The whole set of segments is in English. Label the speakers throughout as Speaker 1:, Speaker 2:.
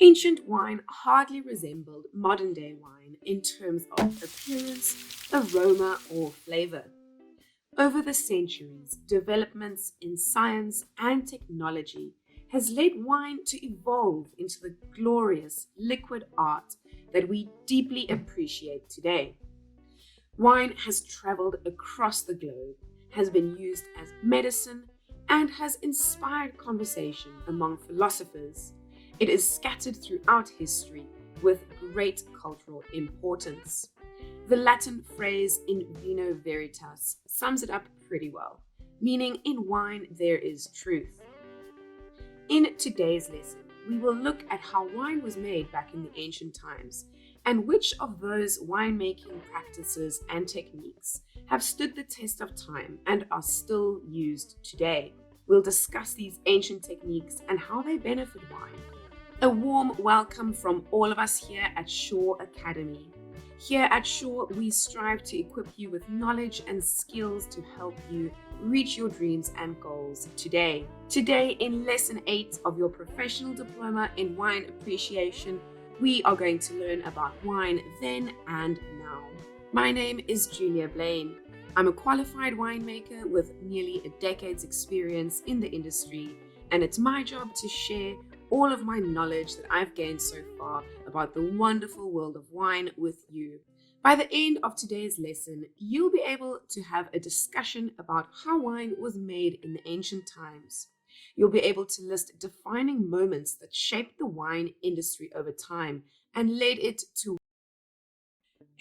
Speaker 1: Ancient wine hardly resembled modern-day wine in terms of appearance, aroma, or flavor. Over the centuries, developments in science and technology has led wine to evolve into the glorious liquid art that we deeply appreciate today. Wine has traveled across the globe, has been used as medicine, and has inspired conversation among philosophers. It is scattered throughout history with great cultural importance. The Latin phrase in vino veritas sums it up pretty well, meaning in wine there is truth. In today's lesson, we will look at how wine was made back in the ancient times and which of those winemaking practices and techniques have stood the test of time and are still used today. We'll discuss these ancient techniques and how they benefit wine. A warm welcome from all of us here at Shore Academy. Here at Shore, we strive to equip you with knowledge and skills to help you reach your dreams and goals today. Today, in Lesson 8 of your Professional Diploma in Wine Appreciation, we are going to learn about wine then and now. My name is Julia Blaine. I'm a qualified winemaker with nearly a decade's experience in the industry, and it's my job to share all of my knowledge that I've gained so far about the wonderful world of wine with you. By the end of today's lesson, you'll be able to have a discussion about how wine was made in the ancient times. You'll be able to list defining moments that shaped the wine industry over time and led it to.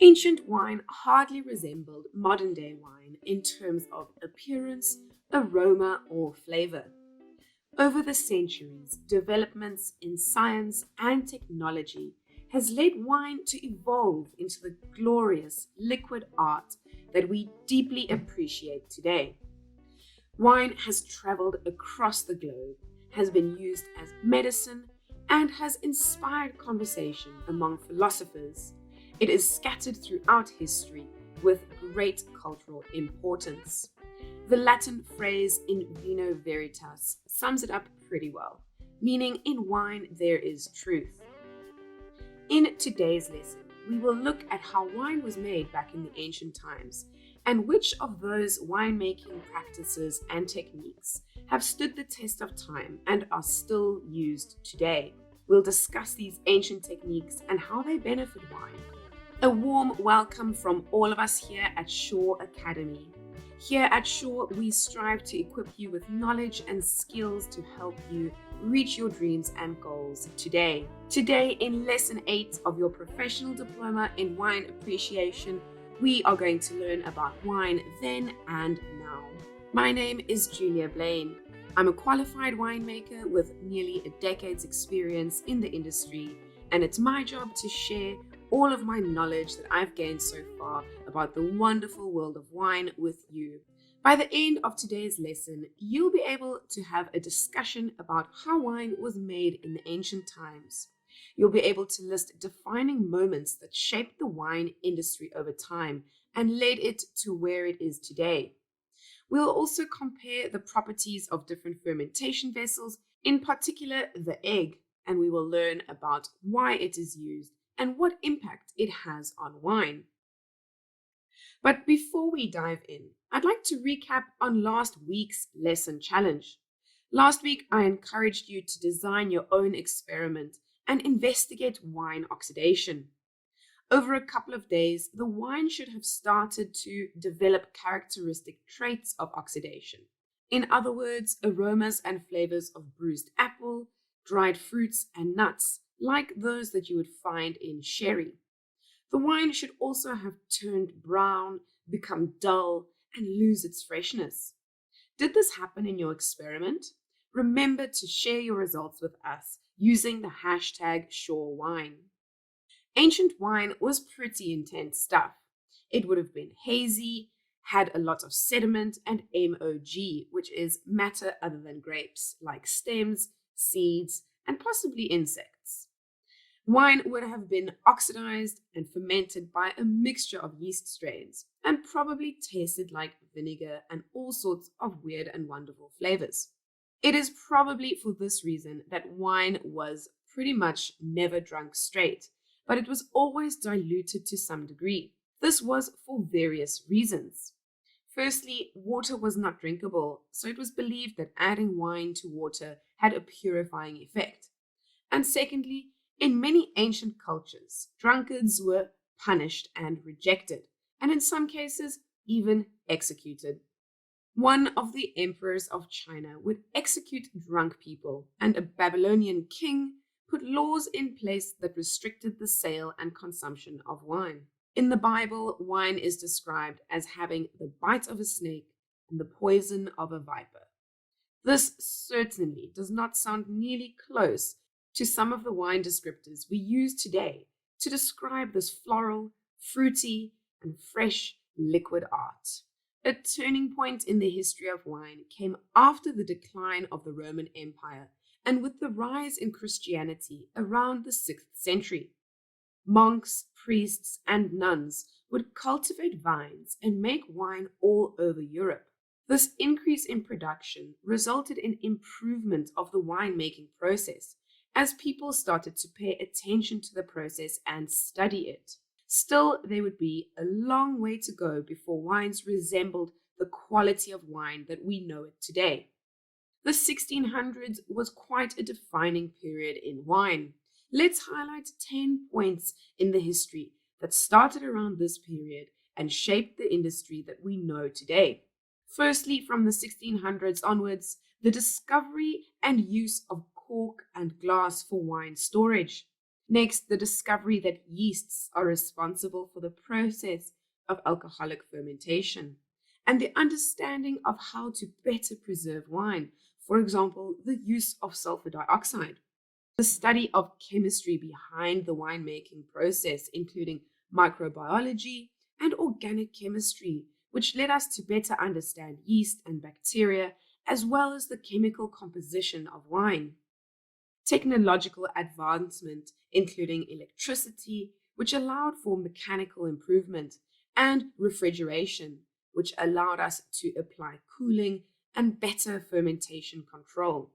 Speaker 1: Ancient wine hardly resembled modern-day wine in terms of appearance, aroma, or flavor. Over the centuries, developments in science and technology has led wine to evolve into the glorious liquid art that we deeply appreciate today. Wine has traveled across the globe, has been used as medicine, and has inspired conversation among philosophers. It is scattered throughout history with great cultural importance. The Latin phrase in vino veritas sums it up pretty well, meaning in wine there is truth. In today's lesson, we will look at how wine was made back in the ancient times and which of those winemaking practices and techniques have stood the test of time and are still used today. We'll discuss these ancient techniques and how they benefit wine. A warm welcome from all of us here at Shore Academy. Here at Shore, we strive to equip you with knowledge and skills to help you reach your dreams and goals today. Today, in Lesson 8 of your Professional Diploma in Wine Appreciation, we are going to learn about wine then and now. My name is Julia Blaine. I'm a qualified winemaker with nearly a decade's experience in the industry, and it's my job to share all of my knowledge that I've gained so far about the wonderful world of wine with you. By the end of today's lesson, you'll be able to have a discussion about how wine was made in the ancient times. You'll be able to list defining moments that shaped the wine industry over time and led it to where it is today. We'll also compare the properties of different fermentation vessels, in particular the egg, and we will learn about why it is used and what impact it has on wine. But before we dive in, I'd like to recap on last week's lesson challenge. Last week, I encouraged you to design your own experiment and investigate wine oxidation. Over a couple of days, the wine should have started to develop characteristic traits of oxidation. In other words, aromas and flavors of bruised apple, dried fruits, and nuts, like those that you would find in sherry. The wine should also have turned brown, become dull, and lose its freshness. Did this happen in your experiment? Remember to share your results with us using the hashtag #ShoreWine. Ancient wine was pretty intense stuff. It would have been hazy, had a lot of sediment and MOG, which is matter other than grapes, like stems, seeds, and possibly insects. Wine would have been oxidized and fermented by a mixture of yeast strains and probably tasted like vinegar and all sorts of weird and wonderful flavors. It is probably for this reason that wine was pretty much never drunk straight, but it was always diluted to some degree. This was for various reasons. Firstly, water was not drinkable, so it was believed that adding wine to water had a purifying effect. And secondly, in many ancient cultures, drunkards were punished and rejected, and in some cases, even executed. One of the emperors of China would execute drunk people, and a Babylonian king put laws in place that restricted the sale and consumption of wine. In the Bible, wine is described as having the bite of a snake and the poison of a viper. This certainly does not sound nearly close to some of the wine descriptors we use today to describe this floral, fruity, and fresh liquid art. A turning point in the history of wine came after the decline of the Roman Empire and with the rise in Christianity around the 6th century. Monks, priests, and nuns would cultivate vines and make wine all over Europe. This increase in production resulted in improvement of the winemaking process as people started to pay attention to the process and study it. Still, there would be a long way to go before wines resembled the quality of wine that we know it today. The 1600s was quite a defining period in wine. Let's highlight 10 points in the history that started around this period and shaped the industry that we know today. Firstly, from the 1600s onwards, the discovery and use of cork and glass for wine storage. Next, the discovery that yeasts are responsible for the process of alcoholic fermentation, and the understanding of how to better preserve wine, for example, the use of sulfur dioxide. The study of chemistry behind the winemaking process, including microbiology and organic chemistry, which led us to better understand yeast and bacteria, as well as the chemical composition of wine. Technological advancement, including electricity, which allowed for mechanical improvement, and refrigeration, which allowed us to apply cooling and better fermentation control.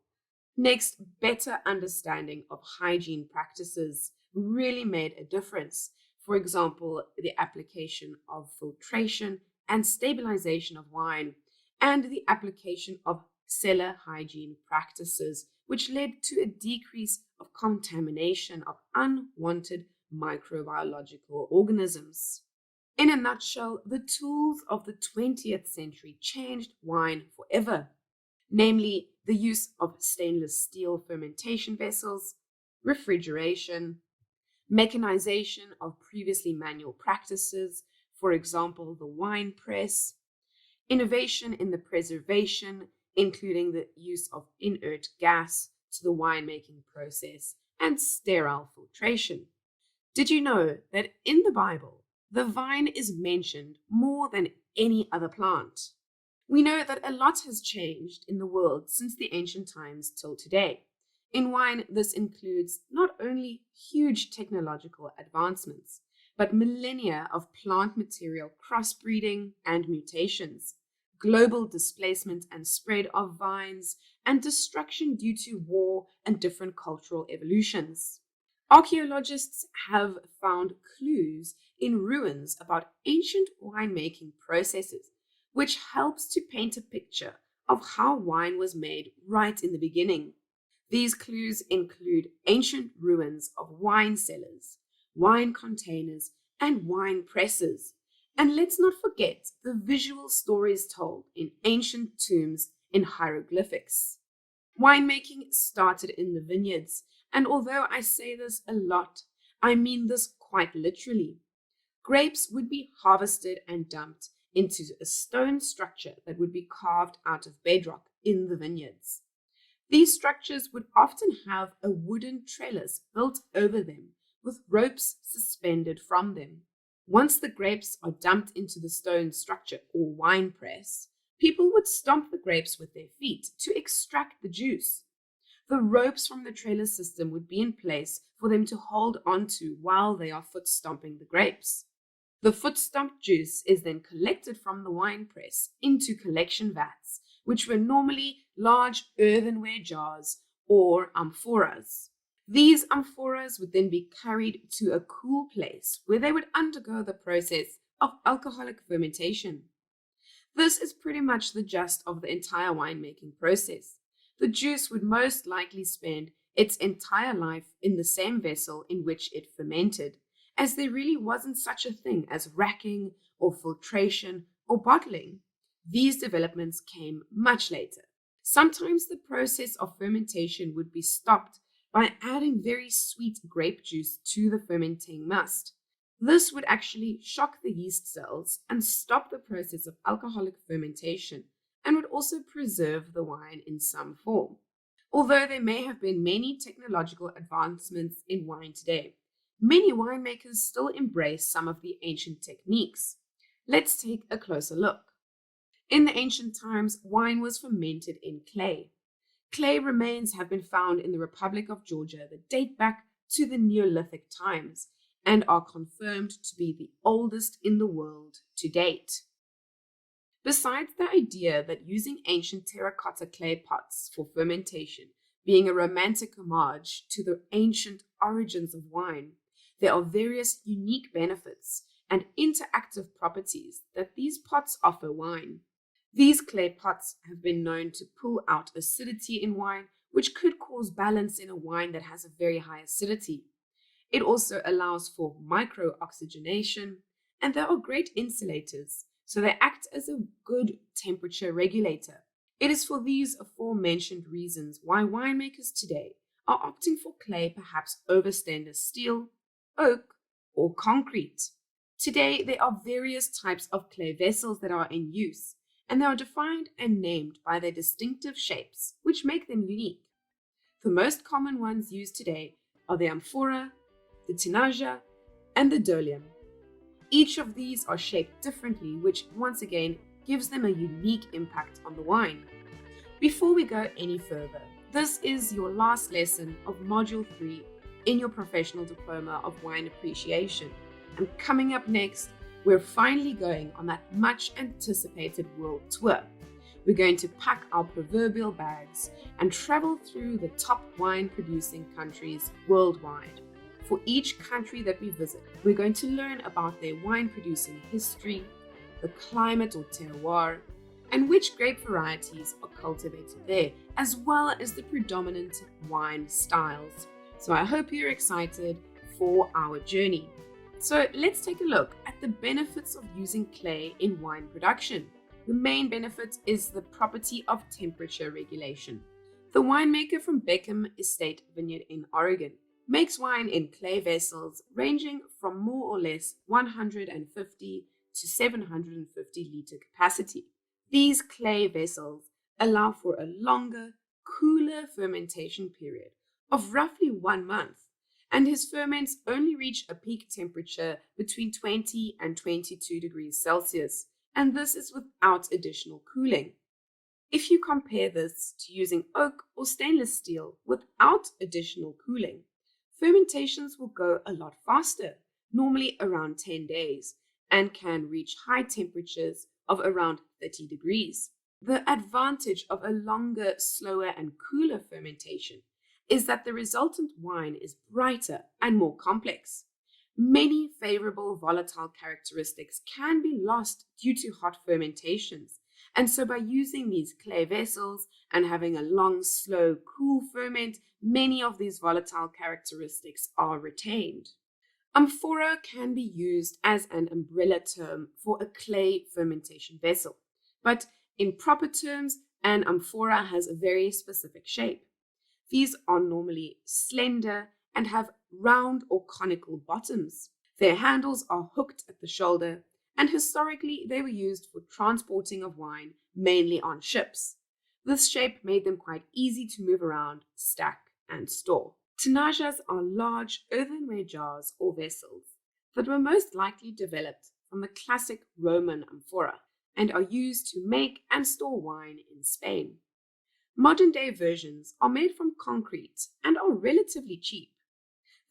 Speaker 1: Next, better understanding of hygiene practices really made a difference. For example, the application of filtration and stabilization of wine, and the application of cellar hygiene practices, which led to a decrease of contamination of unwanted microbiological organisms. In a nutshell, the tools of the 20th century changed wine forever, namely the use of stainless steel fermentation vessels, refrigeration, mechanization of previously manual practices, for example, the wine press, innovation in the preservation, including the use of inert gas to the winemaking process, and sterile filtration. Did you know that in the Bible, the vine is mentioned more than any other plant? We know that a lot has changed in the world since the ancient times till today. In wine, this includes not only huge technological advancements, but millennia of plant material crossbreeding and mutations, global displacement and spread of vines, and destruction due to war and different cultural evolutions. Archaeologists have found clues in ruins about ancient winemaking processes, which helps to paint a picture of how wine was made right in the beginning. These clues include ancient ruins of wine cellars, wine containers, and wine presses. And let's not forget the visual stories told in ancient tombs in hieroglyphics. Winemaking started in the vineyards, and although I say this a lot, I mean this quite literally. Grapes would be harvested and dumped into a stone structure that would be carved out of bedrock in the vineyards. These structures would often have a wooden trellis built over them with ropes suspended from them. Once the grapes are dumped into the stone structure or wine press, people would stomp the grapes with their feet to extract the juice. The ropes from the trellis system would be in place for them to hold onto while they are foot stomping the grapes. The foot stomped juice is then collected from the wine press into collection vats, which were normally large earthenware jars or amphoras. These amphoras would then be carried to a cool place where they would undergo the process of alcoholic fermentation. This is pretty much the gist of the entire winemaking process. The juice would most likely spend its entire life in the same vessel in which it fermented, as there really wasn't such a thing as racking or filtration or bottling. These developments came much later. Sometimes the process of fermentation would be stopped by adding very sweet grape juice to the fermenting must. This would actually shock the yeast cells and stop the process of alcoholic fermentation and would also preserve the wine in some form. Although there may have been many technological advancements in wine today, many winemakers still embrace some of the ancient techniques. Let's take a closer look. In the ancient times, wine was fermented in clay. Clay remains have been found in the Republic of Georgia that date back to the Neolithic times and are confirmed to be the oldest in the world to date. Besides the idea that using ancient terracotta clay pots for fermentation being a romantic homage to the ancient origins of wine, there are various unique benefits and interactive properties that these pots offer wine. These clay pots have been known to pull out acidity in wine, which could cause balance in a wine that has a very high acidity. It also allows for micro-oxygenation, and they are great insulators, so they act as a good temperature regulator. It is for these aforementioned reasons why winemakers today are opting for clay perhaps over stainless steel, oak, or concrete. Today, there are various types of clay vessels that are in use, and they are defined and named by their distinctive shapes, which make them unique. The most common ones used today are the amphora, the tinaja, and the dolium. Each of these are shaped differently, which once again gives them a unique impact on the wine. Before we go any further, this is your last lesson of Module 3 in your Professional Diploma of Wine Appreciation. And coming up next, we're finally going on that much anticipated world tour. We're going to pack our proverbial bags and travel through the top wine producing countries worldwide. For each country that we visit, we're going to learn about their wine producing history, the climate or terroir, and which grape varieties are cultivated there, as well as the predominant wine styles. So I hope you're excited for our journey. So let's take a look at the benefits of using clay in wine production. The main benefit is the property of temperature regulation. The winemaker from Beckham Estate Vineyard in Oregon makes wine in clay vessels ranging from more or less 150 to 750 liter capacity. These clay vessels allow for a longer, cooler fermentation period of roughly 1 month, and his ferments only reach a peak temperature between 20 and 22 degrees Celsius, and this is without additional cooling. If you compare this to using oak or stainless steel without additional cooling, fermentations will go a lot faster, normally around 10 days, and can reach high temperatures of around 30 degrees. The advantage of a longer, slower, and cooler fermentation is that the resultant wine is brighter and more complex. Many favorable volatile characteristics can be lost due to hot fermentations, and so by using these clay vessels and having a long, slow, cool ferment, many of these volatile characteristics are retained. Amphora can be used as an umbrella term for a clay fermentation vessel, but in proper terms, an amphora has a very specific shape. These are normally slender and have round or conical bottoms. Their handles are hooked at the shoulder, and historically they were used for transporting of wine, mainly on ships. This shape made them quite easy to move around, stack, and store. Tinajas are large earthenware jars or vessels that were most likely developed from the classic Roman amphora and are used to make and store wine in Spain. Modern-day versions are made from concrete and are relatively cheap.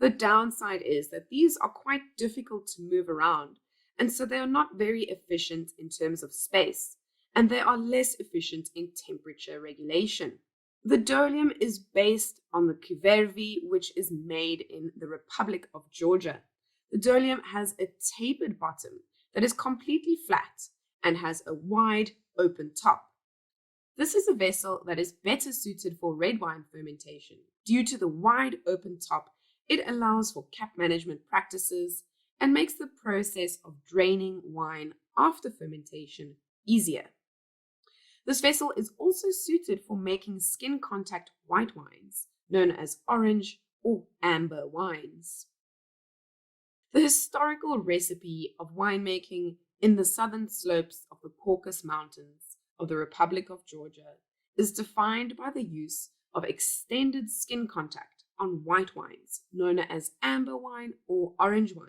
Speaker 1: The downside is that these are quite difficult to move around, and so they are not very efficient in terms of space, and they are less efficient in temperature regulation. The dolium is based on the Cuvervi, which is made in the Republic of Georgia. The dolium has a tapered bottom that is completely flat and has a wide, open top. This is a vessel that is better suited for red wine fermentation. Due to the wide, open top, it allows for cap management practices and makes the process of draining wine after fermentation easier. This vessel is also suited for making skin contact white wines, known as orange or amber wines. The historical recipe of winemaking in the southern slopes of the Caucasus Mountains of the Republic of Georgia is defined by the use of extended skin contact on white wines, known as amber wine or orange wine.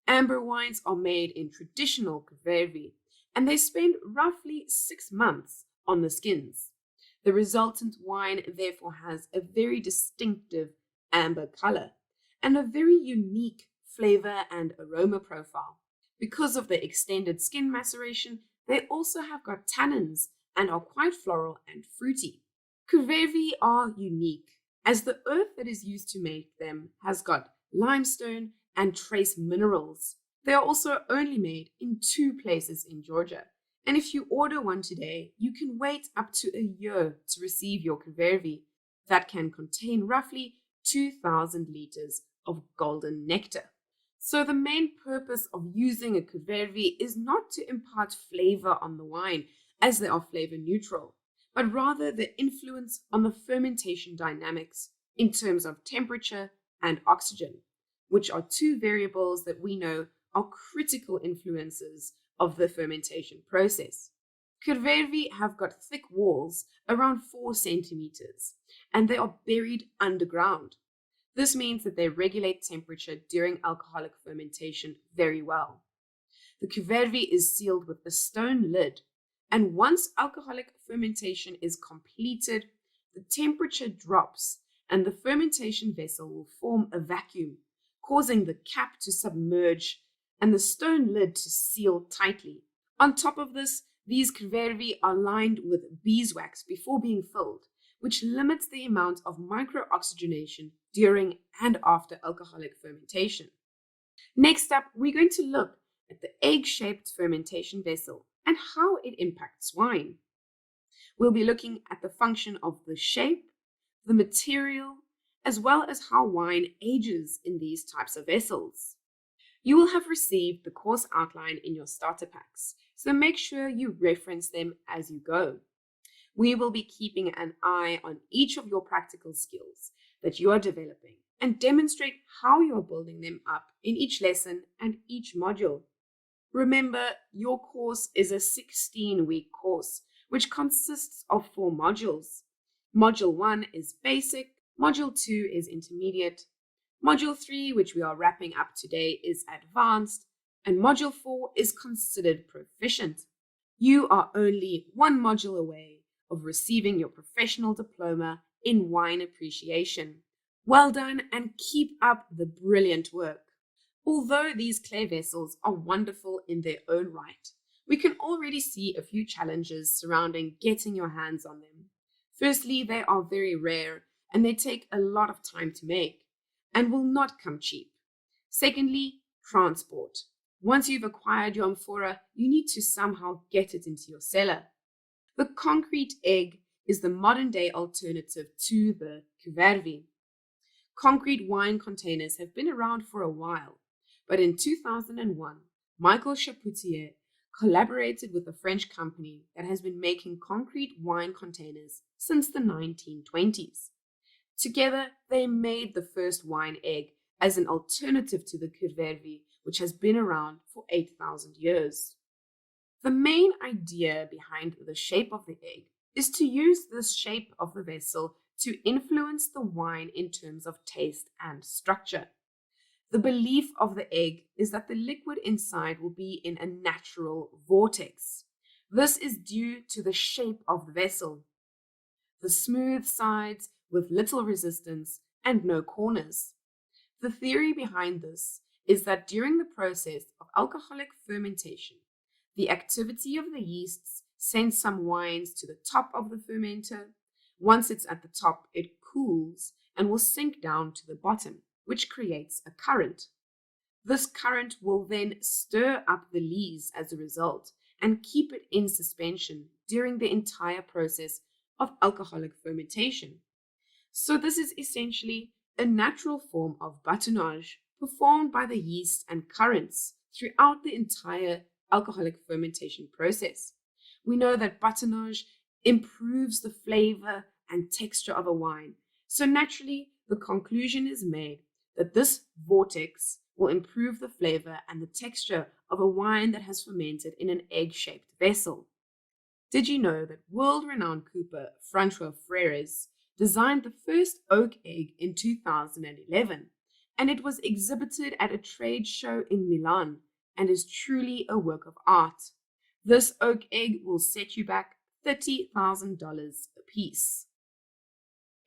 Speaker 1: Amber wines are made in traditional Cuvervi, and they spend roughly 6 months on the skins. The resultant wine therefore has a very distinctive amber color and a very unique flavor and aroma profile. Because of the extended skin maceration, they also have got tannins and are quite floral and fruity. Cuvervi are unique as the earth that is used to make them has got limestone and trace minerals. They are also only made in 2 places in Georgia. And if you order one today, you can wait up to a year to receive your Cuvervi that can contain roughly 2,000 liters of golden nectar. So the main purpose of using a Cuvervi is not to impart flavor on the wine, as they are flavor neutral, but rather the influence on the fermentation dynamics in terms of temperature and oxygen, which are 2 variables that we know are critical influences of the fermentation process. Cuvervi have got thick walls around 4 centimeters, and they are buried underground. This means that they regulate temperature during alcoholic fermentation very well. The Cuvervi is sealed with a stone lid, and once alcoholic fermentation is completed, the temperature drops and the fermentation vessel will form a vacuum, causing the cap to submerge and the stone lid to seal tightly. On top of this, these Cuvervi are lined with beeswax before being filled, which limits the amount of microoxygenation during and after alcoholic fermentation. Next up, we're going to look at the egg-shaped fermentation vessel and how it impacts wine. We'll be looking at the function of the shape, the material, as well as how wine ages in these types of vessels. You will have received the course outline in your starter packs, so make sure you reference them as you go. We will be keeping an eye on each of your practical skills that you are developing and demonstrate how you are building them up in each lesson and each module. Remember, your course is a 16-week course, which consists of 4 modules. Module 1 is basic, Module 2 is intermediate, Module 3, which we are wrapping up today, is advanced, and Module 4 is considered proficient. You are only 1 module away of receiving your professional diploma in wine appreciation. Well done, and keep up the brilliant work. Although these clay vessels are wonderful in their own right, we can already see a few challenges surrounding getting your hands on them. Firstly, they are very rare and they take a lot of time to make and will not come cheap. Secondly, transport. Once you've acquired your amphora, you need to somehow get it into your cellar. The concrete egg is the modern-day alternative to the Cuvervi. Concrete wine containers have been around for a while, but in 2001, Michael Chapoutier collaborated with a French company that has been making concrete wine containers since the 1920s. Together, they made the first wine egg as an alternative to the Cuvervi, which has been around for 8,000 years. The main idea behind the shape of the egg is to use this shape of the vessel to influence the wine in terms of taste and structure. The belief of the egg is that the liquid inside will be in a natural vortex. This is due to the shape of the vessel. The smooth sides with little resistance and no corners. The theory behind this is that during the process of alcoholic fermentation, the activity of the yeasts sends some wines to the top of the fermenter, Once it's at the top, it cools and will sink down to the bottom, which creates a current. This current will then stir up the lees as a result and keep it in suspension during the entire process of alcoholic fermentation. So this is essentially a natural form of batonnage performed by the yeast and currents throughout the entire alcoholic fermentation process. We know that batonnage improves the flavor and texture of a wine. So naturally, the conclusion is made that this vortex will improve the flavor and the texture of a wine that has fermented in an egg-shaped vessel. Did you know that world-renowned cooper Francois Frères designed the first oak egg in 2011, and it was exhibited at a trade show in Milan and is truly a work of art? This oak egg will set you back $30,000 a piece.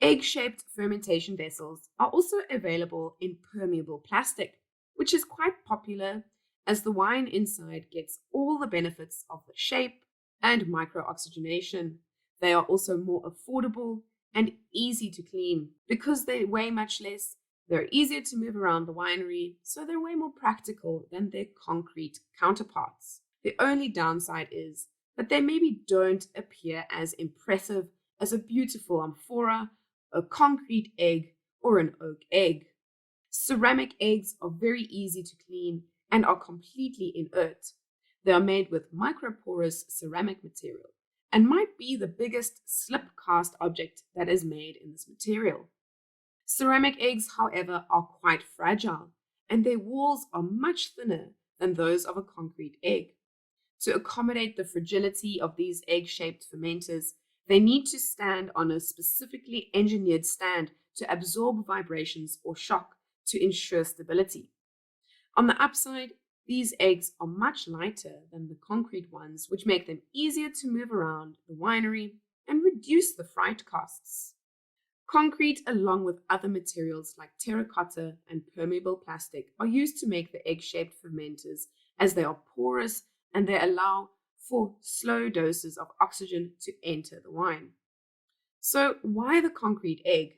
Speaker 1: Egg-shaped fermentation vessels are also available in permeable plastic, which is quite popular as the wine inside gets all the benefits of the shape and micro-oxygenation. They are also more affordable and easy to clean because they weigh much less. They're easier to move around the winery, so they're way more practical than their concrete counterparts. The only downside is that they maybe don't appear as impressive as a beautiful amphora, a concrete egg, or an oak egg. Ceramic eggs are very easy to clean and are completely inert. They are made with microporous ceramic material and might be the biggest slip cast object that is made in this material. Ceramic eggs, however, are quite fragile, and their walls are much thinner than those of a concrete egg. To accommodate the fragility of these egg-shaped fermenters, they need to stand on a specifically engineered stand to absorb vibrations or shock to ensure stability. On the upside, these eggs are much lighter than the concrete ones, which make them easier to move around the winery and reduce the freight costs. Concrete, along with other materials like terracotta and permeable plastic, are used to make the egg-shaped fermenters as they are porous and they allow for slow doses of oxygen to enter the wine. So why the concrete egg?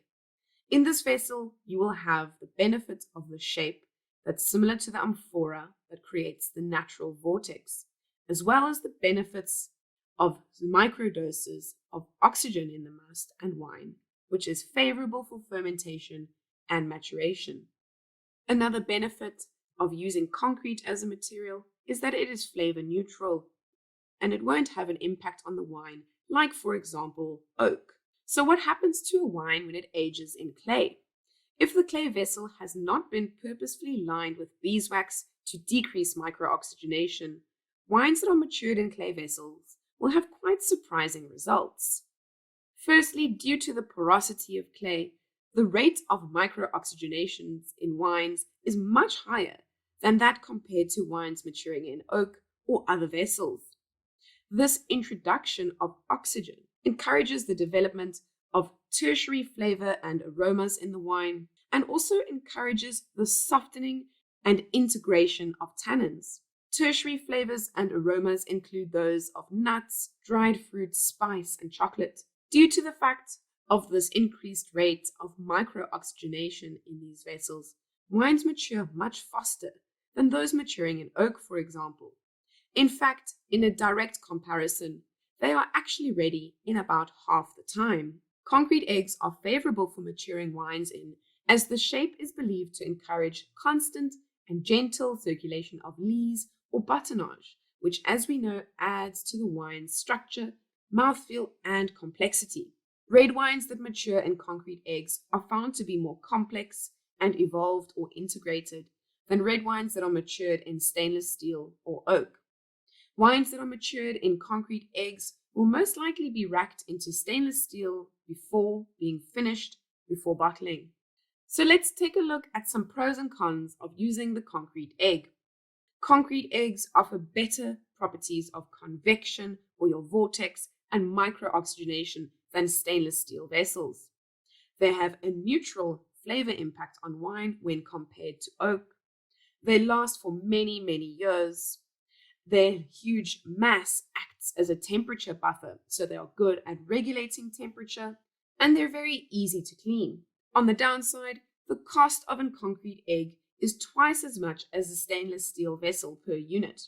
Speaker 1: In this vessel, you will have the benefit of the shape that's similar to the amphora that creates the natural vortex, as well as the benefits of microdoses of oxygen in the must and wine, which is favorable for fermentation and maturation. Another benefit of using concrete as a material is that it is flavor neutral and it won't have an impact on the wine, like, for example, oak. So what happens to a wine when it ages in clay? If the clay vessel has not been purposefully lined with beeswax to decrease microoxygenation, wines that are matured in clay vessels will have quite surprising results. Firstly, due to the porosity of clay, the rate of microoxygenations in wines is much higher than that compared to wines maturing in oak or other vessels. This introduction of oxygen encourages the development of tertiary flavor and aromas in the wine, and also encourages the softening and integration of tannins. Tertiary flavors and aromas include those of nuts, dried fruit, spice, and chocolate. Due to the fact of this increased rate of microoxygenation in these vessels, wines mature much faster than those maturing in oak, for example. In fact, in a direct comparison, they are actually ready in about half the time. Concrete eggs are favorable for maturing wines in, as the shape is believed to encourage constant and gentle circulation of lees or batonnage, which, as we know, adds to the wine's structure, mouthfeel, and complexity. Red wines that mature in concrete eggs are found to be more complex and evolved or integrated than red wines that are matured in stainless steel or oak. Wines that are matured in concrete eggs will most likely be racked into stainless steel before being finished before bottling. So let's take a look at some pros and cons of using the concrete egg. Concrete eggs offer better properties of convection or your vortex and microoxygenation than stainless steel vessels. They have a neutral flavor impact on wine when compared to oak. They last for many, many years. Their huge mass acts as a temperature buffer, so they are good at regulating temperature, and they're very easy to clean. On the downside, the cost of a concrete egg is twice as much as a stainless steel vessel per unit.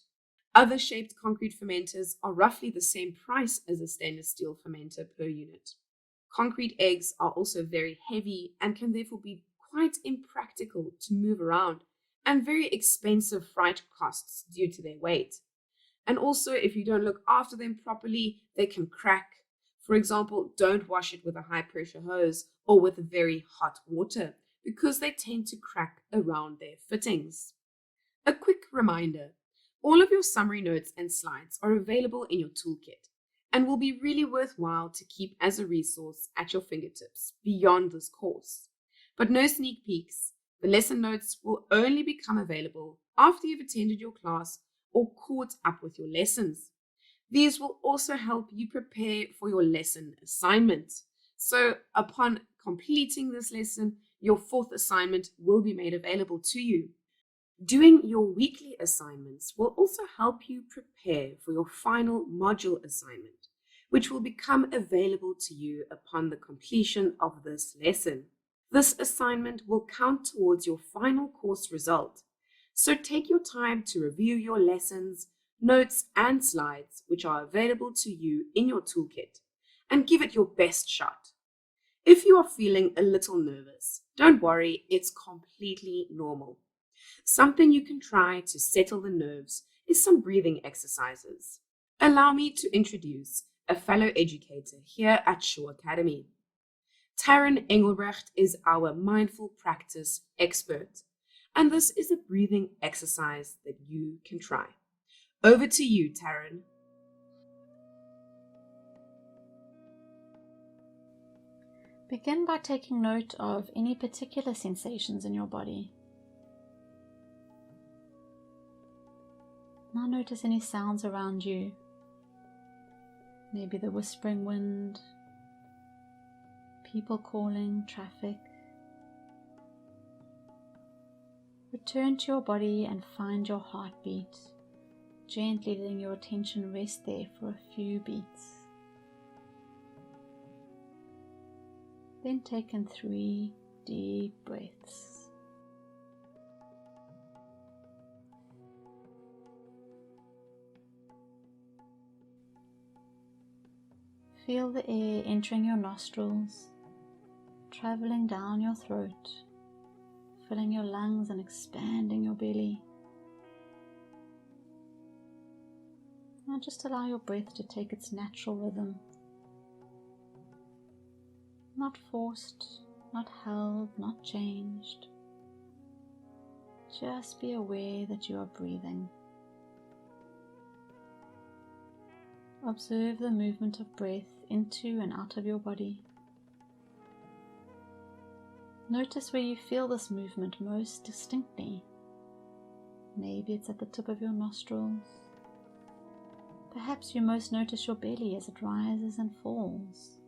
Speaker 1: Other shaped concrete fermenters are roughly the same price as a stainless steel fermenter per unit. Concrete eggs are also very heavy and can therefore be quite impractical to move around, and very expensive freight costs due to their weight. And also, if you don't look after them properly, they can crack. For example, don't wash it with a high pressure hose or with very hot water, because they tend to crack around their fittings. A quick reminder, all of your summary notes and slides are available in your toolkit and will be really worthwhile to keep as a resource at your fingertips beyond this course. But no sneak peeks. The lesson notes will only become available after you've attended your class or caught up with your lessons. These will also help you prepare for your lesson assignment. So upon completing this lesson, your fourth assignment will be made available to you. Doing your weekly assignments will also help you prepare for your final module assignment, which will become available to you upon the completion of this lesson. This assignment will count towards your final course result, so take your time to review your lessons, notes, and slides, which are available to you in your toolkit, and give it your best shot. If you are feeling a little nervous, don't worry, it's completely normal. Something you can try to settle the nerves is some breathing exercises. Allow me to introduce a fellow educator here at Shaw Academy. Taryn Engelbrecht is our mindful practice expert, and this is a breathing exercise that you can try. Over to you, Taryn.
Speaker 2: Begin by taking note of any particular sensations in your body. Now notice any sounds around you. Maybe the whispering wind, people calling, traffic. Return to your body and find your heartbeat, gently letting your attention rest there for a few beats. Then take in 3 deep breaths. Feel the air entering your nostrils, traveling down your throat, filling your lungs and expanding your belly. Now just allow your breath to take its natural rhythm. Not forced, not held, not changed. Just be aware that you are breathing. Observe the movement of breath into and out of your body. Notice where you feel this movement most distinctly. Maybe it's at the tip of your nostrils. Perhaps you most notice your belly as it rises and falls.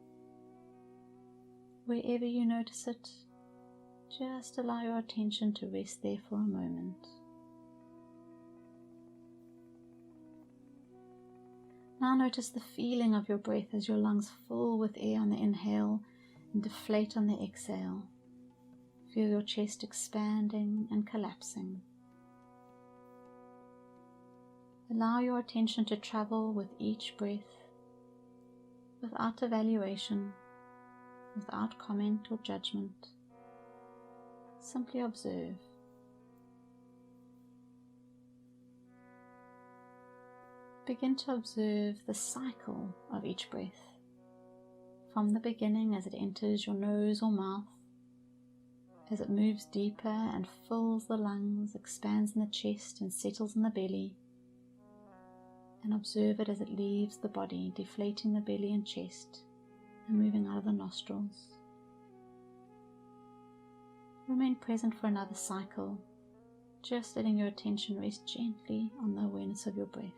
Speaker 2: Wherever you notice it, just allow your attention to rest there for a moment. Now notice the feeling of your breath as your lungs fill with air on the inhale and deflate on the exhale. Feel your chest expanding and collapsing. Allow your attention to travel with each breath, without evaluation, without comment or judgment. Simply observe. Begin to observe the cycle of each breath, from the beginning as it enters your nose or mouth, as it moves deeper and fills the lungs, expands in the chest and settles in the belly, and observe it as it leaves the body, deflating the belly and chest and moving out of the nostrils. Remain present for another cycle, just letting your attention rest gently on the awareness of your breath.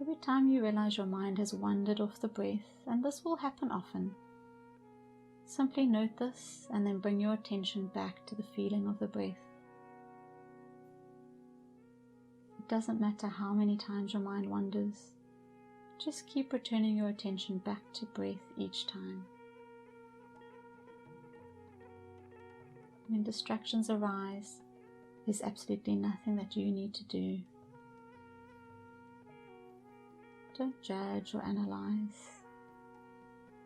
Speaker 2: Every time you realize your mind has wandered off the breath, and this will happen often, simply note this and then bring your attention back to the feeling of the breath. It doesn't matter how many times your mind wanders, Just keep returning your attention back to breath each time. When distractions arise, there's absolutely nothing that you need to do. Don't judge or analyze.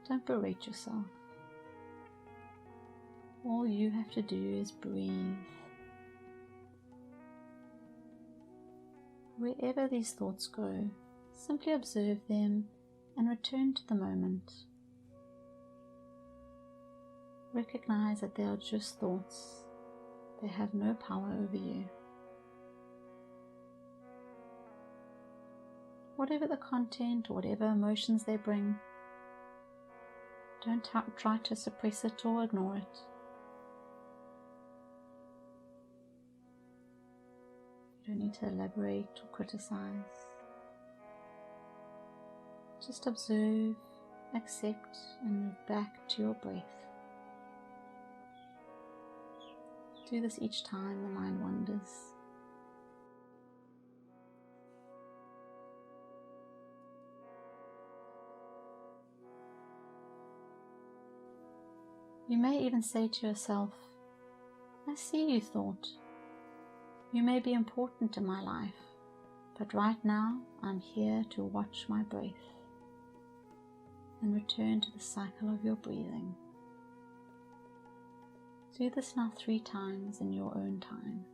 Speaker 2: Don't berate yourself. All you have to do is breathe. Wherever these thoughts go, simply observe them and return to the moment. Recognize that they are just thoughts. They have no power over you. Whatever the content or whatever emotions they bring, don't try to suppress it or ignore it. You don't need to elaborate or criticize. Just observe, accept, and move back to your breath. Do this each time the mind wanders. You may even say to yourself, I see you, thought. You may be important in my life, but right now I'm here to watch my breath. And return to the cycle of your breathing. Do this now 3 times in your own time.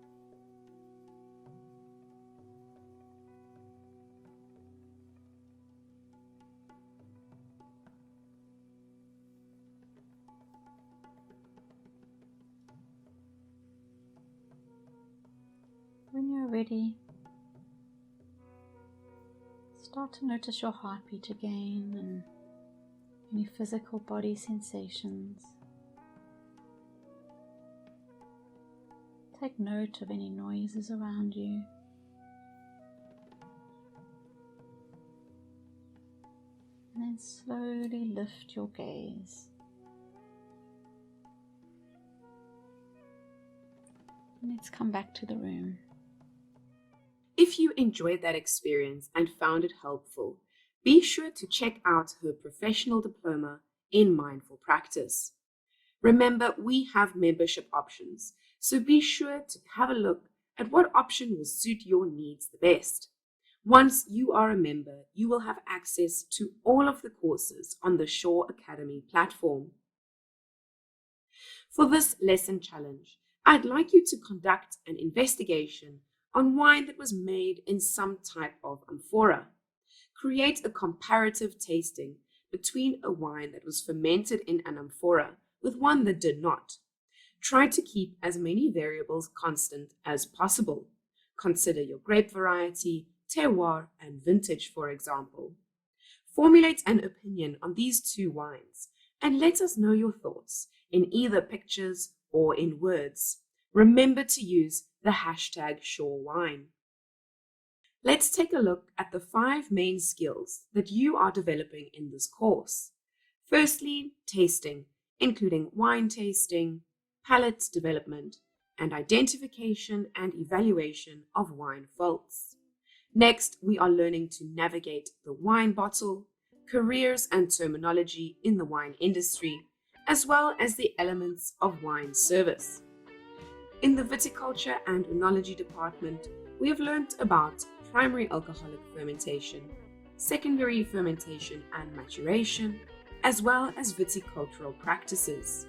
Speaker 2: When you're ready, start to notice your heartbeat again and any physical body sensations. Take note of any noises around you. And then slowly lift your gaze. And let's come back to the room.
Speaker 1: If you enjoyed that experience and found it helpful, be sure to check out her professional diploma in mindful practice. Remember, we have membership options, so be sure to have a look at what option will suit your needs the best. Once you are a member, you will have access to all of the courses on the Shore Academy platform. For this lesson challenge, I'd like you to conduct an investigation on wine that was made in some type of amphora. Create a comparative tasting between a wine that was fermented in an amphora with one that did not. Try to keep as many variables constant as possible. Consider your grape variety, terroir, and vintage, for example. Formulate an opinion on these 2 wines and let us know your thoughts in either pictures or in words. Remember to use the hashtag #ShoreWine. Let's take a look at the 5 main skills that you are developing in this course. Firstly, tasting, including wine tasting, palate development, and identification and evaluation of wine faults. Next, we are learning to navigate the wine bottle, careers and terminology in the wine industry, as well as the elements of wine service. In the viticulture and oenology department, we have learned about primary alcoholic fermentation, secondary fermentation and maturation, as well as viticultural practices.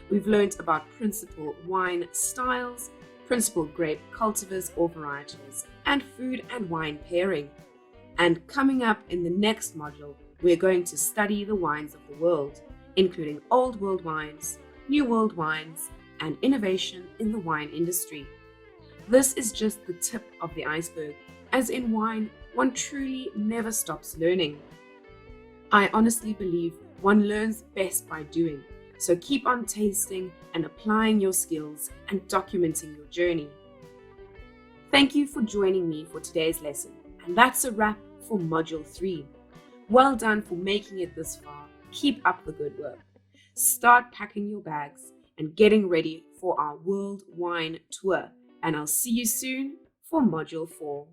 Speaker 1: We've learned about principal wine styles, principal grape cultivars or varietals, and food and wine pairing. And coming up in the next module, we're going to study the wines of the world, including old world wines, new world wines, and innovation in the wine industry. This is just the tip of the iceberg, as in wine, one truly never stops learning. I honestly believe one learns best by doing, so keep on tasting and applying your skills and documenting your journey. Thank you for joining me for today's lesson, and that's a wrap for Module 3. Well done for making it this far. Keep up the good work. Start packing your bags and getting ready for our World Wine Tour, and I'll see you soon for Module 4.